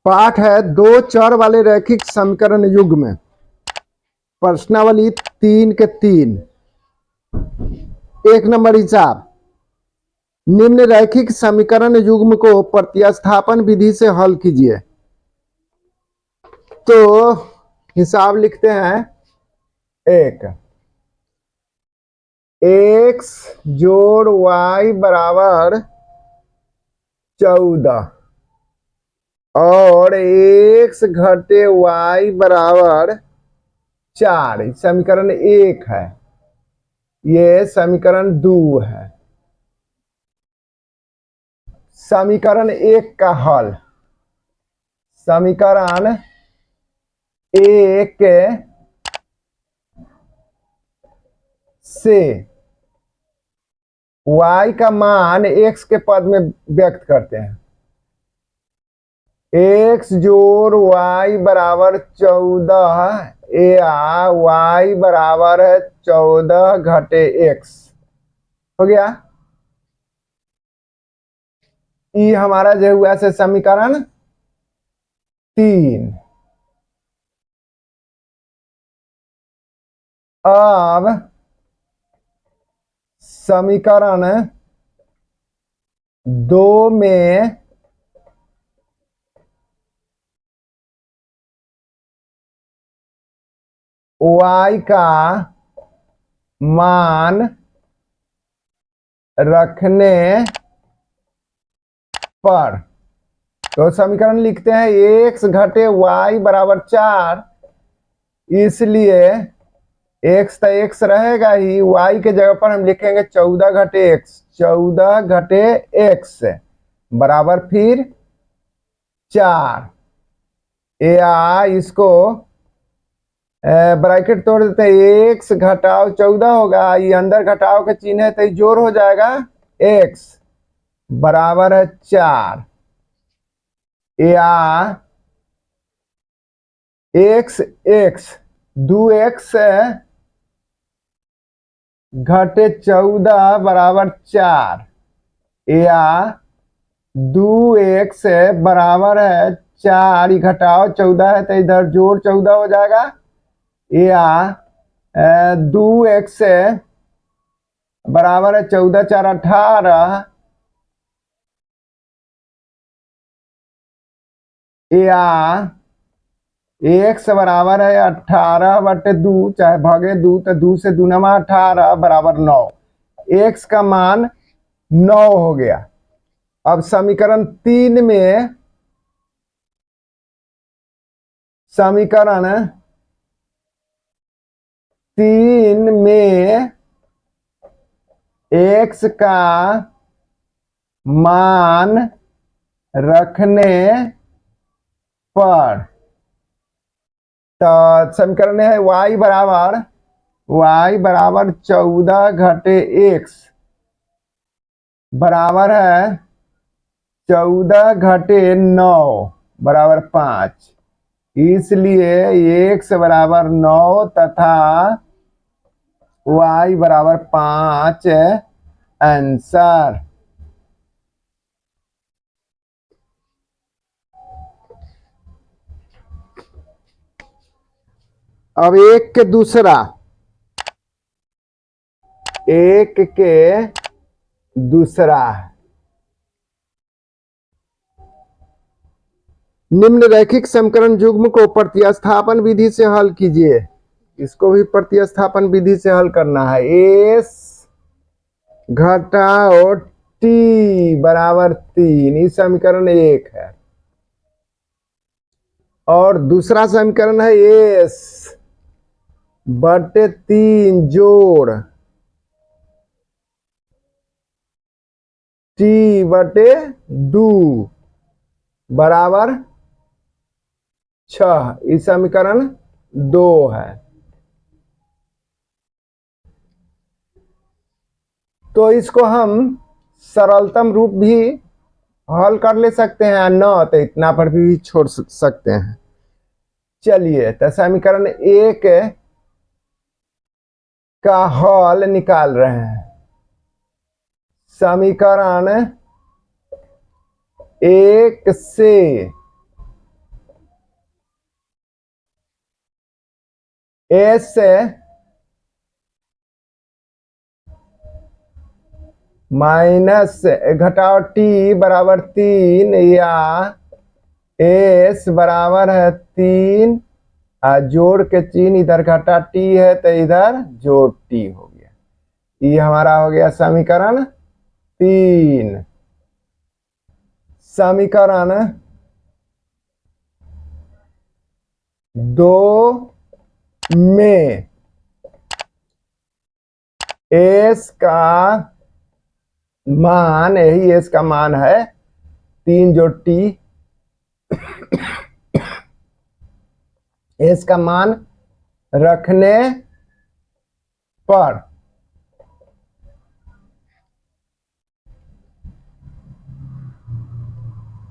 पाठ है दो चर वाले रैखिक समीकरण युग्म। प्रश्नावली 3 के 3। 1 नंबर हिसाब, निम्न रैखिक समीकरण युग्म को प्रतिस्थापन विधि से हल कीजिए। तो हिसाब लिखते हैं। 1 x जोड़ y बराबर 14 और x घटे y बराबर 4। समीकरण 1 है, ये समीकरण 2 है। समीकरण 1 का हल, समीकरण 1 से y का मान x के पद में व्यक्त करते हैं। x जोड़ y बराबर 14 या y बराबर है 14 घटे x हो गया। ये हमारा जो हुआ से समीकरण 3। अब समीकरण 2 में y का मान रखने पर, तो समीकरण लिखते हैं x घटे y बराबर 4, इसलिए x तो x रहेगा ही, y के जगह पर हम लिखेंगे 14 घटे x। 14 घटे x बराबर फिर 4, या इसको ब्रैकेट तोड़ देते हैं। x घटाव 14 होगा, ये अंदर घटाव का चिन्ह है तो ये जोड़ हो जाएगा। x बराबर है 4, या x 2x घटे 14 बराबर 4, या 2x बराबर है 4, ये घटाव 14 है तो इधर जोड़ 14 हो जाएगा, या 2x बराबर है 14 4 18, या x बराबर है 18 बटे 2 चाहे भागे 2, तो 2 से 2 नमा 18 बराबर 9। x का मान 9 हो गया। अब समीकरण 3 में, समीकरण 3 में x का मान रखने पर, तो समीकरण है y बराबर 14 घटे x बराबर है 14 घटे 9 बराबर 5, इसलिए x बराबर 9 तथा y बराबर 5 आंसर। अब एक के दूसरा निम्न रैखिक समीकरण युग्म को प्रतिस्थापन विधि से हल कीजिए। इसको भी प्रतिस्थापन विधि से हल करना है। s घटाओ t बराबर 3, ये समीकरण 1 है। और दूसरा समीकरण है s बटे 3 जोड़ t बटे 2 बराबर 6, ये समीकरण 2 है। तो इसको हम सरलतम रूप भी हल कर ले सकते हैं, न तो इतना पर भी छोड़ सकते हैं। चलिए, तो समीकरण 1 का हल निकाल रहे हैं। समीकरण 1 से एस माइनस घटाओ टी बराबर 3 या एस बराबर है 3 जोड़ के चिन्ह इधर घटा टी है तो इधर जोड़ टी हो गया। ये हमारा हो गया समीकरण 3। समीकरण 2 में एस का मान, यही एस का मान है 3 जोड़ टी, एस का मान रखने पर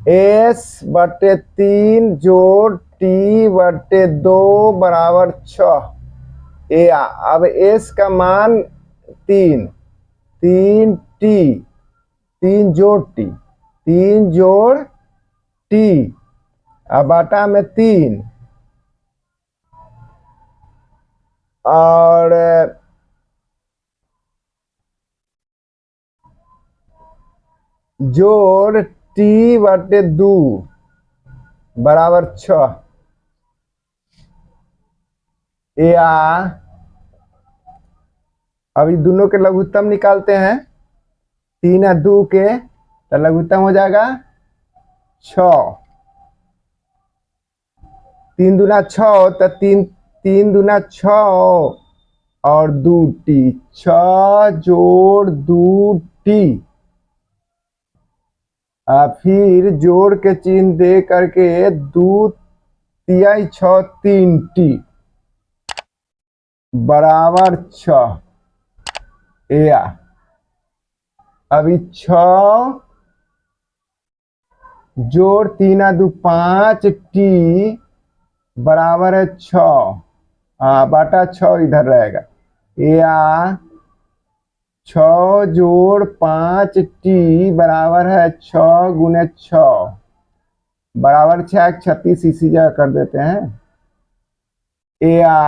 एस बटे 3 जोड़ टी बटे 2 बराबर 6। अब एस का मान 3, 3 टी, 3 जोड़ टी, 3 जोड़ टी, अब बटा में 3 और जोड़ टी बटे 2 बराबर 6। या अभी दोनों के लघुत्तम निकालते हैं। 3 और 2 के तो लघुत्तम हो जाएगा 6। 3 दूना 6 तो 3 दूना 6 और 2 टी, 6 जोड़ 2 टी, फिर जोड़ के चिन्ह दे करके 2 तिहाई 6 3 टी बराबर 6। या अभी 6 जोड़ 3 2 5 टी बराबर है 6। बटा 6 इधर रहेगा। या 6 जोड़ 5 टी बराबर है 6 गुने 6 बराबर 6, 36 इसी जगह कर देते हैं। या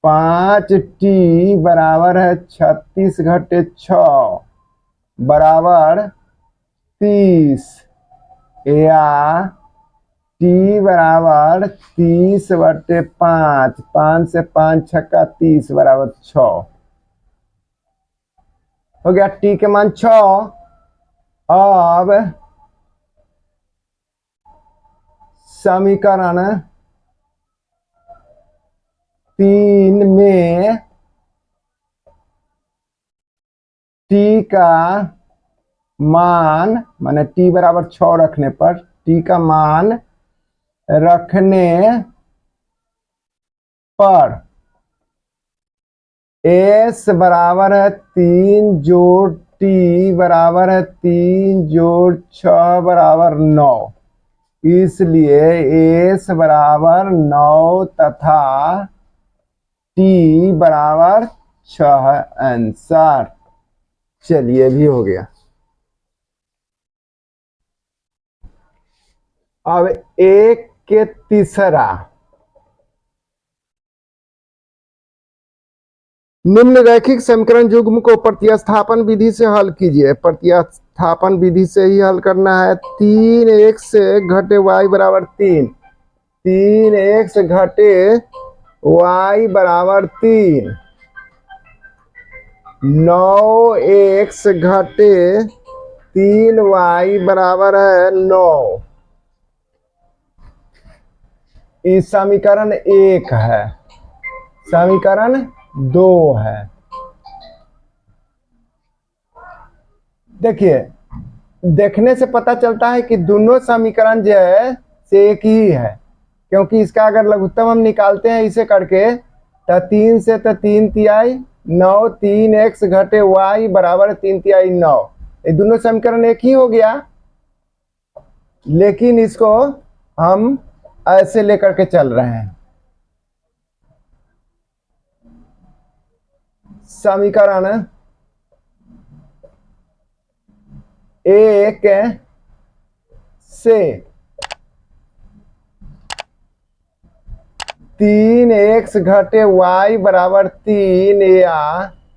5 टी बराबर है 36 घटे 6 बराबर 30। या टी बराबर 30 बटे 5, 5 से 5 छक्का 30 बराबर 6 हो गया। टी के मान 6। अब समीकरण 3 में टी का मान, माने टी बराबर 6 रखने पर टी का मान रखने पर एस बराबर है 3 जोड़ टी बराबर है 3 जोड़ 6 बराबर 9। इसलिए एस बराबर 9 तथा टी बराबर 6 आंसर। चलिए भी हो गया। अब एक के तीसरा, निम्न रैखिक समीकरण युग्म को प्रतिस्थापन विधि से हल कीजिए। प्रतिस्थापन विधि से ही हल करना है। 3x घटे y बराबर 3, 3x घटे y बराबर 3, 9x घटे 3y बराबर है 9। इस समीकरण 1 है, समीकरण 2 है। देखिए, देखने से पता चलता है कि दोनों समीकरण जो है से एक ही है, क्योंकि इसका अगर लघुत्तम हम निकालते हैं इसे करके तो 3 से तो 3 तिहाई 9, 3x घटे y बराबर 3 तिहाई 9, ये दोनों समीकरण एक ही हो गया। लेकिन इसको हम ऐसे लेकर के चल रहे हैं। समीकरण 1 से 3x घटे y बराबर 3, या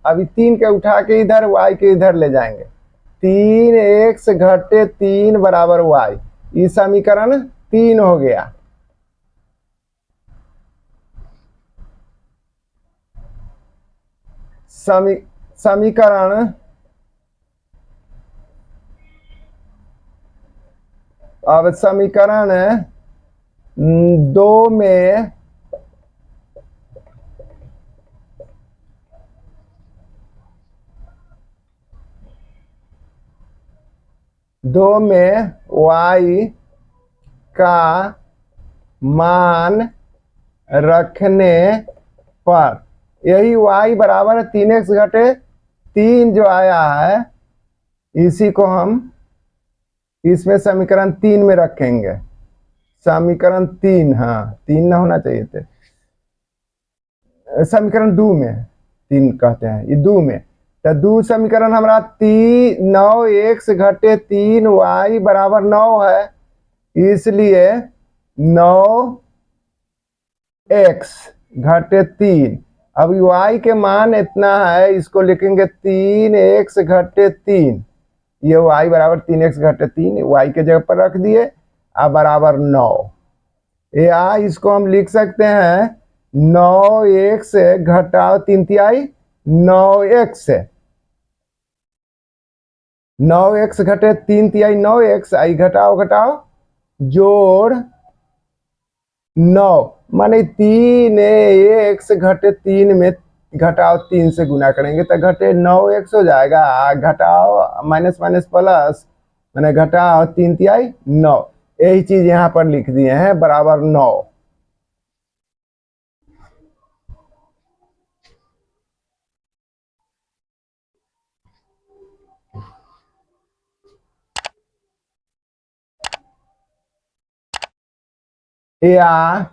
अभी 3 के उठा के इधर y के इधर ले जाएंगे। 3x घटे 3 बराबर y, ये समीकरण 3 हो गया। समीकरण अब समीकरण 2 में y का मान रखने पर, यही y बराबर 3x घटे 3 जो आया है, इसी को हम इसमें समीकरण 3 में रखेंगे। समीकरण 3, हाँ 3 ना होना चाहिए थे, समीकरण 2 में 3 कहते हैं, ये 2 में। तो 2 समीकरण हमारा 9x घटे 3y बराबर 9 है, इसलिए 9x घटे 3। अब y के मान इतना है, इसको लिखेंगे 3x घटे 3, ये y बराबर 3x घटे 3 y के जगह पर रख दिए, अब बराबर 9, या इसको हम लिख सकते हैं 9x घटाओ 3 तिहाई 9x, 9x घटे 3 तिहाई 9x, आई घटाओ जोड़ 9, माने 3x घटे 3 में घटाओ 3 से गुना करेंगे तो घटे 9x हो जाएगा, घटाओ माइनस माइनस प्लस, माने घटाओ 3 तिहाई 9, यही चीज यहाँ पर लिख दिए हैं बराबर 9। या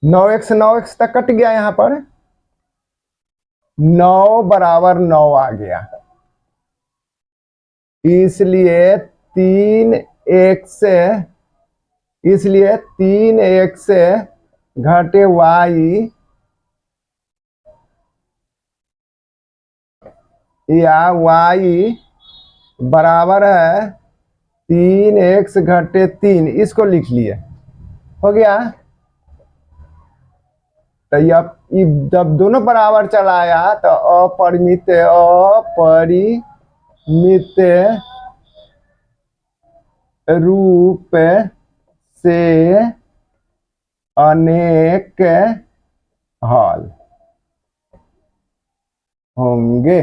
9x तक कट गया, यहाँ पर 9 बराबर 9 आ गया, इसलिए 3x घटे y, या y बराबर है 3x घटे 3, इसको लिख लिए, हो गया। तो जब दोनों बराबर चलाया तो अपरिमित रूप से अनेक हल होंगे।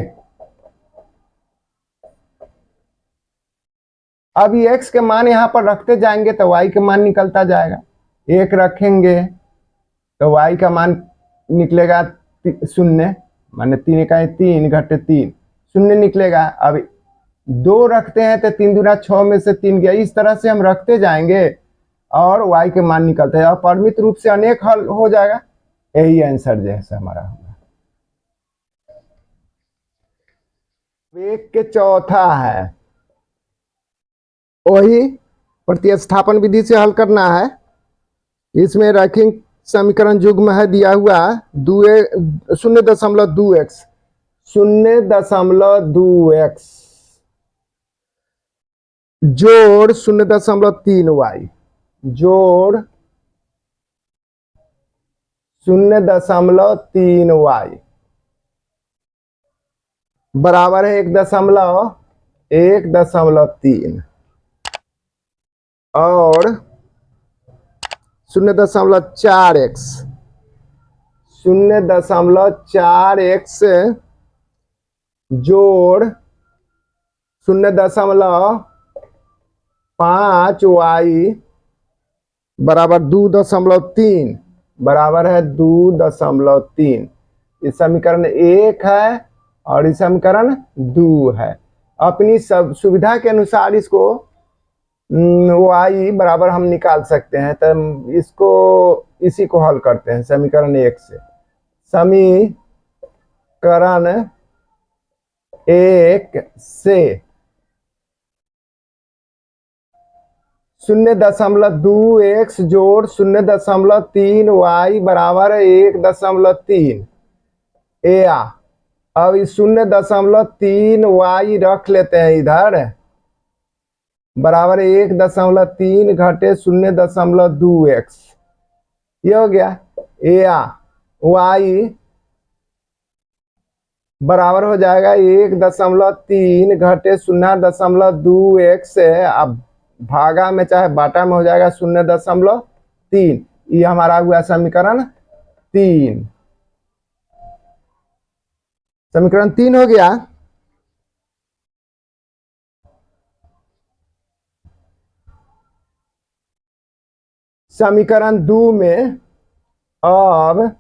अब ये x के मान यहाँ पर रखते जाएंगे तो y के मान निकलता जाएगा, 1 रखेंगे तो y का मान निकलेगा 0, माने 3 का 3 घटे 3 0 निकलेगा। अब 2 रखते हैं तो 3 दूना 6 में से 3 गया, इस तरह से हम रखते जाएंगे और y के मान निकलते हैं, और परिमित रूप से अनेक हल हो जाएगा। यही आंसर जैसे हमारा होगा। 1 के चौथा है, वही प्रतिस्थापन विधि से हल करना है। इसमें रैखिक समीकरण युग्म है दिया हुआ 0.2x जोड़ 0.3y जोड़ 0.3y बराबर है 1.3 और 0.4x जोड़ 0.5y बराबर 2.3 बराबर है 2.3। इस समीकरण 1 है और इस समीकरण 2 है। अपनी सब सुविधा के अनुसार इसको y बराबर हम निकाल सकते हैं, तो इसको इसी को हल करते हैं समीकरण 1 से। समीकरण 1 से 0.2 जोड़ 0.3 वाई बराबर 1.3 या अब इस 0.3 वाई रख लेते हैं इधर बराबर 1.3 घटे 0.2 एक्स। ये हो गया या वाई बराबर हो जाएगा 1.3 घटे 0.2 एक्स से अब भागा में चाहे बाटा में हो जाएगा 0.3। ये हमारा हुआ समीकरण 3। समीकरण 3 हो गया। समीकरण 2 में अब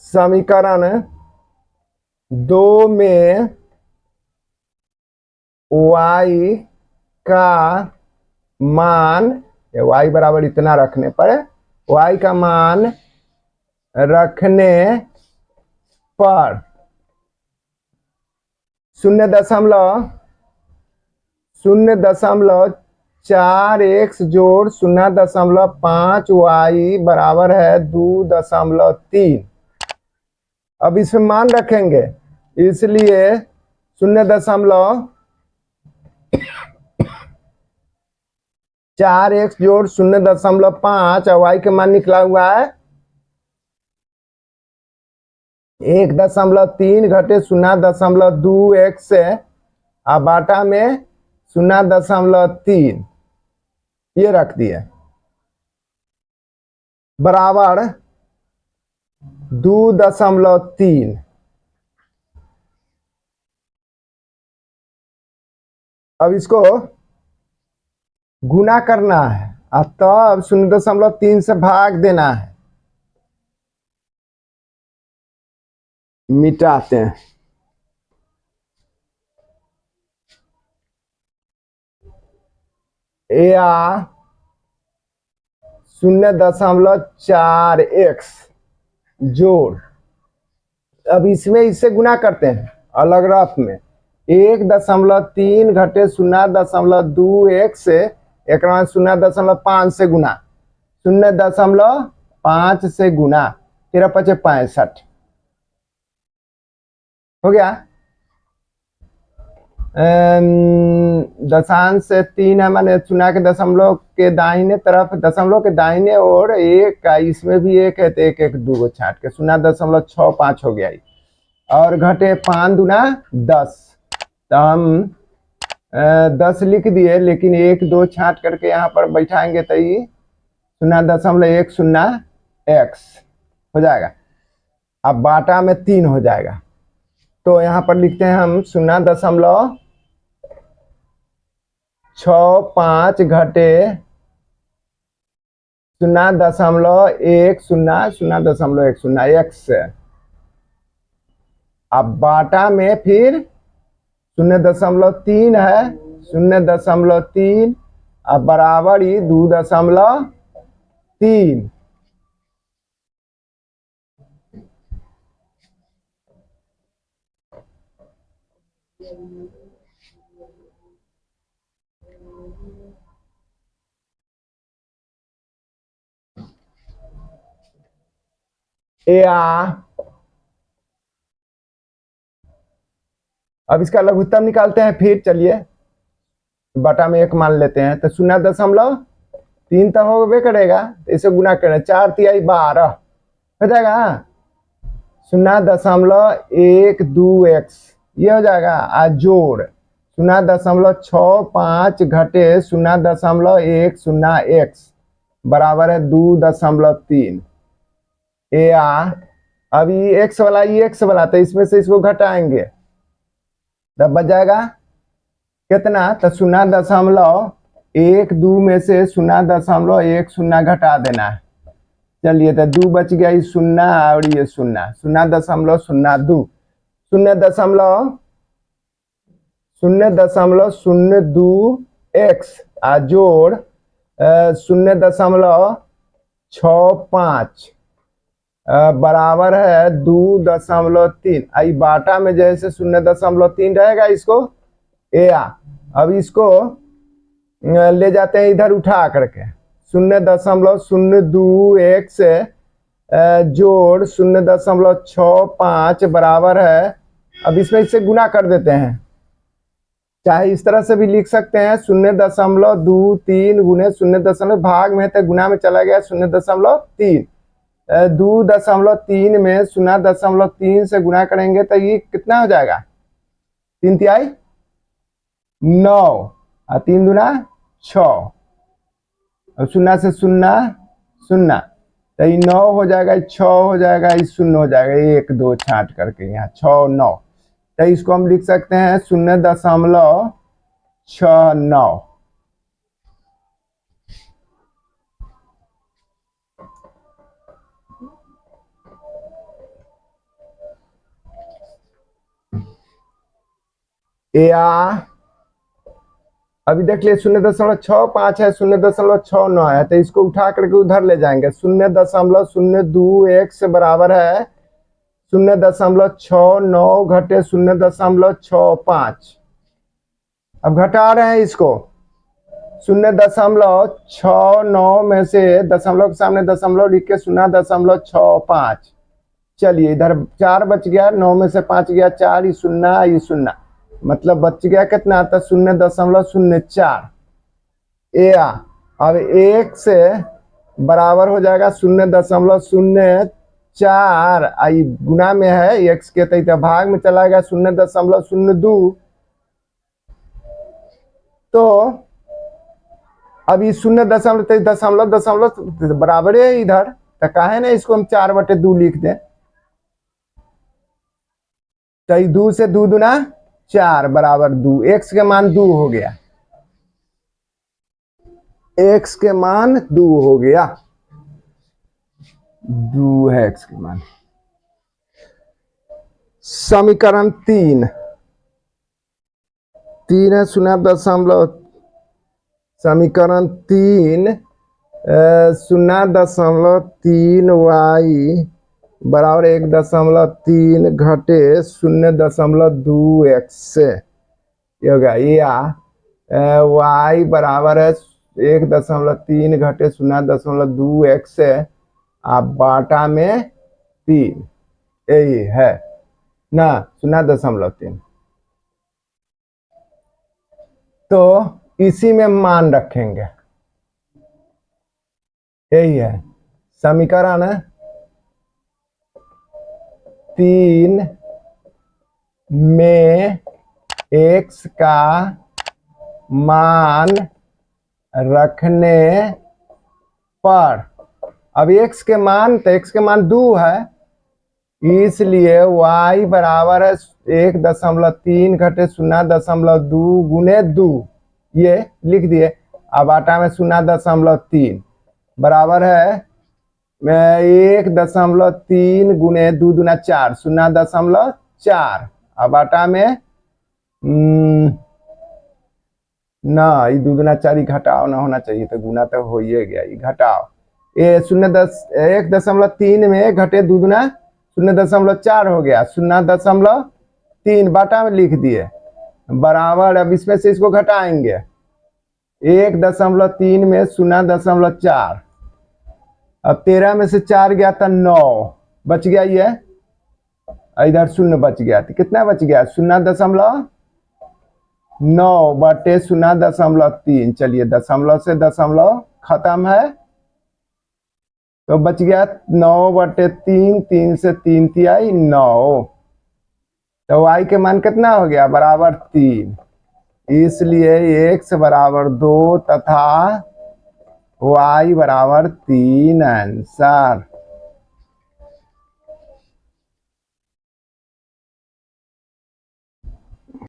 समीकरण 2 में y का मान y बराबर इतना रखने पर y का मान रखने पर 0.4x जोड़ 0.5 वाई बराबर है 2.3। अब इसमें मान रखेंगे इसलिए 0.4x जोड़ 0.5 और वाई के मान निकला हुआ है 1.3 घटे 0.2 एक्स से अब बाटा में 0.3 ये रख दिए बराबर 2.3। अब इसको गुना करना है और तब 0.3 से भाग देना है। मिटाते हैं या 0.4 एक्स जोड़ अब इसमें इससे गुना करते हैं अलग रफ में 1.3 घटे 0.2 एक्स से एक 0.5 से गुना 0.5 से गुना 13×5 = 65 हो गया। दशांश से 3 है माने चुना के दशमलव के दाहिने तरफ दशमलव के दाहिने ओर एक का इसमें भी एक है तो एक एक दो को छाट के 0.65 हो गया और घटे 5 दूना 10 तो हम 10 लिख दिए लेकिन 1 2 छाट करके यहाँ पर बैठाएंगे तो ये 0.10 एक्स हो जाएगा। अब बाटा में 3 हो जाएगा तो यहाँ पर लिखते हैं हम 0.65 घटे 0.10 एक्स से अब बाटा में फिर 0.3 है 0.3 अब बराबर ही 2.3 या अब इसका लघुत्तम निकालते हैं फिर चलिए बटा में 1 मान लेते हैं तो 0.3 तो होबे करेगा तो इसे गुना करें 4 तिहाई 12 हो जाएगा 0.12 एक्स ये हो जाएगा आज जोड़ 0.65 घटे 0.10 एक्स बराबर है 2.3 या अभी एक्स वाला ये एक्स वाला तो इसमें से इसको घटाएंगे तब बच जाएगा कितना तो 0.12 में से 0.10 घटा देना है। चलिए तो 2 बच गया ये 0 और ये 0 0.02 0.02 एक्स आ जोड़ 0.65 बराबर है 2.3 आई बाटा में जैसे 0.3 रहेगा इसको या अब इसको ले जाते हैं इधर उठा करके 0.02 से जोड़ 0.65 बराबर है। अब इसमें इससे गुना कर देते हैं, चाहे इस तरह से भी लिख सकते हैं 0.23 गुने 0 भाग में तो गुना में चला गया 0.3 2.3 में 0.3 से गुना करेंगे तो ये कितना हो जाएगा 3 तिहाई 9 और 3 दूना 6 और 0 से 0 0 तो ये 9 हो जाएगा, 6 हो जाएगा, ये 0 हो जाएगा, 1 2 छांट करके यहाँ 6 9 तो इसको हम लिख सकते हैं 0.69। या अभी देख लिए 0.65 है, 0.69 है, तो इसको उठा करके उधर ले जाएंगे 0.021 से बराबर है 0.69 घटे 0.65। अब घटा रहे हैं इसको 0.69 में से दशमलव के सामने दशमलव लिख के 0.65। चलिए इधर 4 बच गया, 9 में से 5 गया 4, ये 0 मतलब बच गया कितना आता 0.04। या अब 1 से बराबर हो जाएगा 0.04, आई गुना में है x के तो भाग में चला गया 0.02। तो अब ये 0.दशमलव बराबर है इधर, तो कहे ना इसको हम 4/2 लिख दें, तो 2 से 2 दूना 4 बराबर 2, x के मान 2 हो गया, x के मान 2 हो गया, 2 है x के मान। समीकरण 3 है 0., समीकरण 3 0.3 y बराबर 1.3 घटे 0.2 x से होगा, या y बराबर है 1.3 घटे 0.2 x से आप बाटा में 3, यही है ना 0.3। तो इसी में मान रखेंगे, यही है समीकरण 3 में x का मान रखने पर, अब x के मान, तो x के मान 2 है, इसलिए y बराबर है 1.3 घटे 0.2 गुने 2, ये लिख दिए। अब आटा में 0.3 बराबर है 1.3 गुने 2 दूना 4, 0.4। अब आटा में ना ये 2 दूना 4 ही घटाओ ना होना चाहिए, तो गुना तो हो ही गया, ये घटाओ, ये 1.3 में घटे 2 दूना 0.4 हो गया, 0.3 बाटा में लिख दिए बराबर। अब इसमें से इसको घटाएंगे 1.3 में 0.4, अब 13 में से 4 गया था 9, बच गया ये, इधर 0 बच गया, तो कितना बच गया 0.9 बटे 0.3। चलिए दशमलव से दशमलव खत्म है, तो बच गया 9/3, 3 से 3 तिहाई 9, तो y के मान कितना हो गया बराबर 3, इसलिए x बराबर 2 तथा y बराबर 3 आंसर।